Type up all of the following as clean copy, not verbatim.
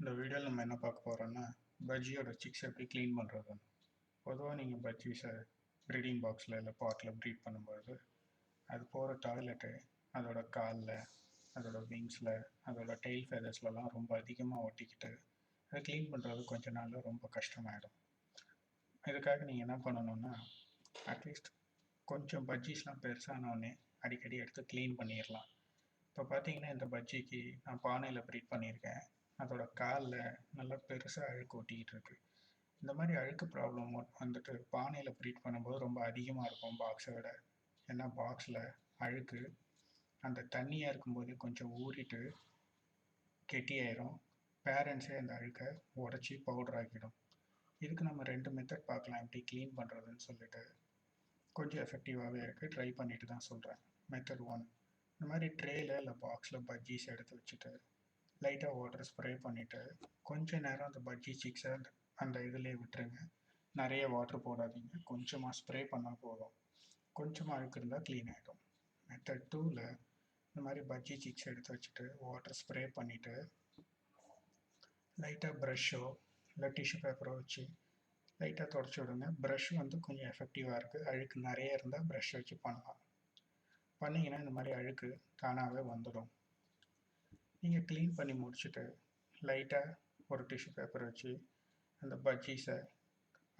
இந்த வீடியோவில் நம்ம என்ன பார்க்க போகிறோம்னா பஜ்ஜியோட சிக்ஸ் எப்படி க்ளீன் பண்ணுறது. பொதுவாக நீங்கள் பஜ்ஜீஸை ப்ரீடிங் பாக்ஸில் இல்லை பாட்டில் ப்ரீட் பண்ணும்போது அது போகிற டாய்லெட்டு அதோட காலில், அதோட விங்ஸில், அதோட டெய்ல் ஃபெதர்ஸ்லலாம் ரொம்ப அதிகமாக ஒட்டிக்கிட்டு அதை க்ளீன் பண்ணுறது கொஞ்ச நாளில் ரொம்ப கஷ்டமாயிடும். இதுக்காக நீங்கள் என்ன பண்ணணுன்னா, அட்லீஸ்ட் கொஞ்சம் பஜ்ஜீஸ்லாம் பெருசானோடனே அடிக்கடி எடுத்து க்ளீன் பண்ணிடலாம். இப்போ பார்த்தீங்கன்னா இந்த பஜ்ஜிக்கு நான் பானையில் ப்ரீட் பண்ணியிருக்கேன். அதோட காலில் நல்லா பெருசாக அழுக்கு ஒட்டிக்கிட்டு இருக்கு. இந்த மாதிரி அழுக்கு ப்ராப்ளம் வந்துட்டு பானையில் ப்ரீட் பண்ணும்போது ரொம்ப அதிகமாக இருக்கும் பாக்ஸை விட. ஏன்னா பாக்ஸில் அழுக்கு அந்த தண்ணியாக இருக்கும்போது கொஞ்சம் ஊறிட்டு கெட்டியாயிரும். பேரண்ட்ஸே அந்த அழுக்கை உடச்சி பவுடர் ஆக்கிடும். இதுக்கு நம்ம 2 மெத்தட் பார்க்கலாம் எப்படி க்ளீன் பண்ணுறதுன்னு சொல்லிட்டு. கொஞ்சம் எஃபெக்டிவாகவே இருக்குது, ட்ரை பண்ணிட்டு தான் சொல்கிறேன். மெத்தட் 1, இந்த மாதிரி ட்ரேயில் இல்லை பாக்ஸில் பஜ்ஜீஸ் எடுத்து வச்சுட்டு லைட்டாக வாட்டர் ஸ்ப்ரே பண்ணிவிட்டு கொஞ்ச நேரம் அந்த பஜ்ஜி சிக்ஸை அந்த இதுலேயே விட்டுருங்க. நிறைய வாட்டர் போடாதீங்க, கொஞ்சமாக ஸ்ப்ரே பண்ணால் போதும். கொஞ்சமாக அழுக்கு இருந்தால் க்ளீன் ஆகிடும். மெத்தட் 2ல் இந்த மாதிரி பஜ்ஜி சிக்ஸ் எடுத்து வச்சுட்டு வாட்டர் ஸ்ப்ரே பண்ணிவிட்டு லைட்டாக ப்ரஷ்ஷோ இல்லை டிஷ்யூ பேப்பரோ வச்சு லைட்டாக தொடச்சி விடுங்க. ப்ரஷ் வந்து கொஞ்சம் எஃபெக்டிவாக இருக்குது. அழுக்கு நிறைய இருந்தால் ப்ரஷ் வச்சு பண்ணலாம். பண்ணிங்கன்னா இந்த மாதிரி அழுக்கு தானாகவே வந்துடும். நீங்கள் க்ளீன் பண்ணி முடிச்சுட்டு லைட்டாக ஒரு டிஷ்யூ பேப்பர் வச்சு அந்த பஜ்ஜீஸை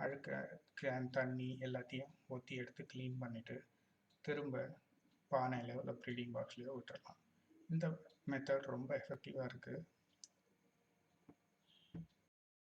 அழுக்க தண்ணி எல்லாத்தையும் ஊற்றி எடுத்து க்ளீன் பண்ணிவிட்டு திரும்ப பானையிலையோ இல்லை ப்ரீடிங் பாக்ஸ்லையோ விட்டுடலாம். இந்த மெத்தட் ரொம்ப எஃபெக்டிவாக இருக்குது.